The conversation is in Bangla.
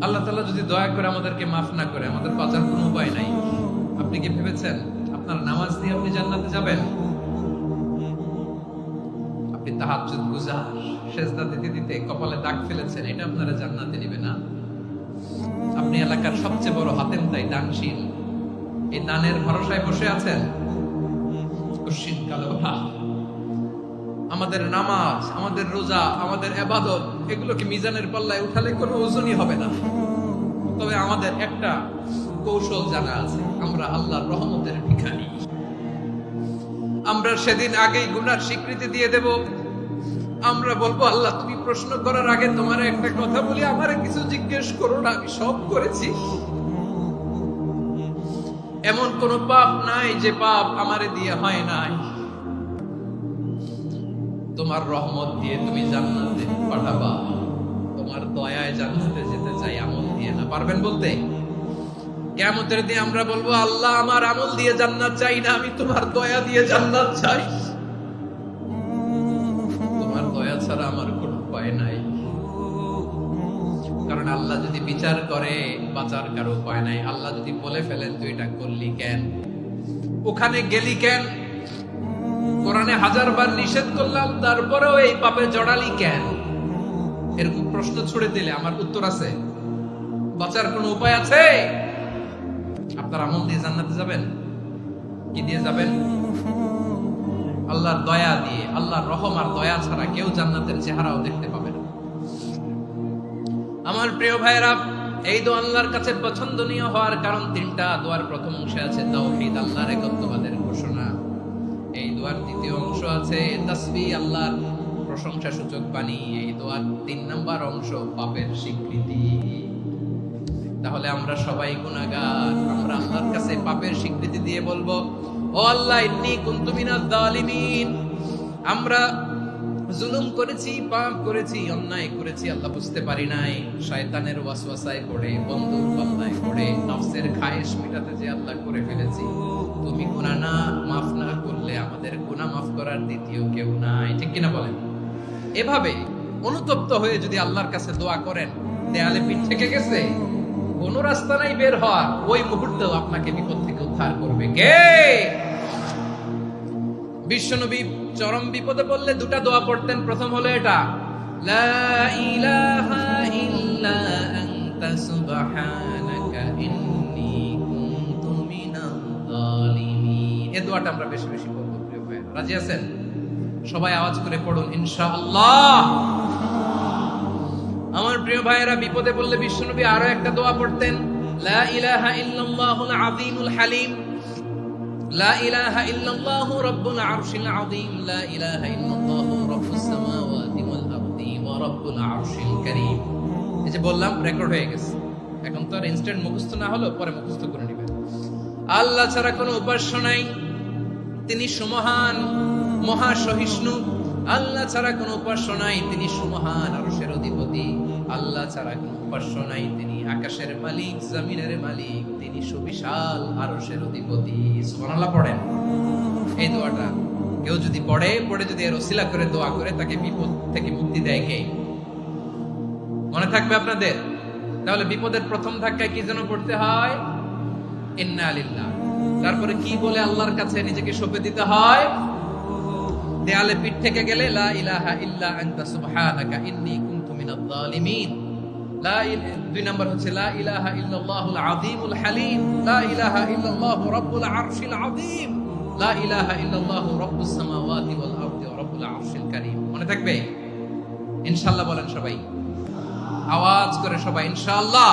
আল্লাহ তাআলা যদি দয়া করে আমাদেরকে মাফ না করে, আমাদের বাঁচার কোনো উপায় নাই। আপনি কি ভেবেছেন আপনার নামাজ দিয়ে আপনি জান্নাতে যাবেন? আপনি তাহাজ্জুদ গুজার, সেজদা দিতে দিতে কপালে দাগ ফেলেছেন, এটা আপনারা জান্নাতে নেবে না। আপনি এলাকার সবচেয়ে বড় হাতেম তাই দানশীল, এই দানের ভরসায় বসে আছেন। কুশিন কালো ভাব। আমাদের নামাজ, আমাদের রোজা, আমাদের ইবাদত, এগুলোকে মিজানের পাল্লায় উঠালে কোনো ওজনই হবে না। তবে আমাদের একটা কৌশল জানা আছে, আমরা আল্লাহর রহমতের ভিখারি। আমরা সেদিন আগেই গুনার স্বীকৃতি দিয়ে দেব। আমরা বলবো, আল্লাহ তুমি প্রশ্ন করার আগে তোমার একটা কথা বলি, আমারে কিছু জিজ্ঞেস করো না, আমি সব করেছি। এমন কোন পাপ নাই যে পাপ আমারে দিয়ে হয় নাই। তোমার রহমত দিয়ে তুমি জান্নাতে পাঠাবা, তোমার দয়ায় জান্নাতে যেতে চাই, আমল দিয়ে না। পারবেন বলতে? কিয়ামতের দিন আমরা বলবো, আল্লাহ আমার আমল দিয়ে জান্নাত চাই না, আমি তোমার দয়া দিয়ে জান্নাত চাই। তোমার দয়া ছাড়া আমার কোনো উপায় নাই। কারণ আল্লাহ যদি বিচার করে, বাঁচার কারো উপায় নাই। আল্লাহ যদি বলে ফেলেন তুই এটা করলি কেন, ওখানে গেলি কেন, কোরআনে 1000 বার নিষেধ করলাম তারপরেও এই পাপে জড়ালি কেন, এরকম প্রশ্ন ছুড়ে দিলে আমার উত্তর আছে? বাঁচার কোনো উপায় আছে? আপনার আমল দিয়ে জান্নাতে যাবেন? কি দিয়ে যাবেন? আল্লাহর দয়া দিয়ে। আল্লাহর রহম আর দয়া ছাড়া কেউ জান্নাতের চেহারাও দেখতে পাবে না। আমার প্রিয় ভাইরা, এই দোয়া আল্লাহর কাছে পছন্দনীয় হওয়ার কারণ তিনটা। দোয়ার প্রথম অংশে আছে তাওহীদ, আল্লাহর একত্ববাদের ঘোষণা। এই দোয়ার দ্বিতীয় অংশ আছে তাসবিহ, আল্লাহর প্রশংসা সূচক বাণী। এই দোয়ার 3 নাম্বার অংশ পাপের স্বীকৃতি। তাহলে আমরা সবাই গুনাহগার। আমরা আল্লাহর কাছে পাপের স্বীকৃতি দিয়ে বলবো, ও আল্লাহ, ইন্নী কুনতু মিনাজ জালিমিন। আমরা জুলুম করেছি, পাপ করেছি, অন্যায় করেছি, আল্লাহ বুঝতে পারি নাই। শয়তানের ওয়াসওয়াসায় পড়ে, বন্ধুর পাল্লায় পড়ে, নফসের খায়েশ মিটাতে যে আল্লাহ করে ফেলেছি। তুমি গুনাহ না মাফ না করলে আমাদের গুনাহ মাফ করার দ্বিতীয় কেউ নাই। ঠিক কিনা বলেন? এভাবে অনুতপ্ত হয়ে যদি আল্লাহর কাছে দোয়া করেন, দেয়ালে পিঠ থেকে গেছে, কোন রাস্তা নাই বের হওয়ার, ওই মুহূর্তেও আপনাকে বিপদ থেকে উদ্ধার করবে কে? বিশ্বনবী চরম বিপদে পড়লে 2টা দোয়া পড়তেন। প্রথম হলো এটা, লা ইলাহা ইল্লা আনতা সুবহানাকা ইন্নী কুনতু মিনাজ জালিমিন। এই দোয়াটা আমরা বেশি বেশি পড়ব প্রিয় ভাই। রাজি আছেন? সবাই আওয়াজ করে পড়ুন ইনশাআল্লাহ। আমার প্রিয় ভাইয়েরা, বিপদে পড়লে বিশ্বনবী আরো একটা দোয়া পড়তেন, লা ইলাহা ইল্লাল্লাহুল আযীমুল হালিম, লা ইলাহা ইল্লাল্লাহু রাব্বুল আরশিল আযীম, লা ইলাহা ইল্লাল্লাহু রাব্বুস সামাওয়াতি ওয়াল আরদি ওয়া রাব্বুল আরশিল কারীম। এই যে বললাম, রেকর্ড হয়ে গেছে। এখন তো আর ইনস্ট্যান্ট মুখস্থ না হলো, পরে মুখস্থ করে নেবেন। আল্লাহ ছাড়া কোনো উপাস্য নাই, তিনি সুমহান, মহা সহিষ্ণু। আল্লাহ ছাড়া কোনো উপাস্য নাই, তিনি সুমহান, আরশের অধিপতি। আল্লাহ ছাড়া কোনো উপাস্য নাই, তিনি আকাশের মালিক, জমিনের মালিক, তিনি সুবিশাল, আরশের অধিপতি। সুবহানাল্লাহ পড়েন। এই দোয়াটা কেউ যদি পড়ে যদি এর ওসিলা করে দোয়া করে, তাকে বিপদ থেকে মুক্তি দেয় কে? মনে থাকবে আপনাদের? তাহলে বিপদের প্রথম ধাক্কায় কি যেন পড়তে হয়? ইন্না লিল্লাহ। তারপরে কি বলে আল্লাহর কাছে নিজেকে সঁপে দিতে হয়? দেয়ালে পিঠ থেকে গেলে, লা ইলাহা ইল্লা আনতা সুবহানাকা ইন্নী কুনতু মিনাজ জালিমিন। 2 নাম্বার হচ্ছে লা ইলাহা ইল্লাল্লাহুল আযীমুল হালিম, লা ইলাহা ইল্লাল্লাহু রাব্বুল আরশিল আযীম, লা ইলাহা ইল্লাল্লাহু রাব্বুস সামাওয়াতি ওয়াল আরদি ওয়া রাব্বুল আরশিল কারীম। মনে থাকবে? ইনশাআল্লাহ বলেন সবাই, আওয়াজ করে সবাই ইনশাআল্লাহ।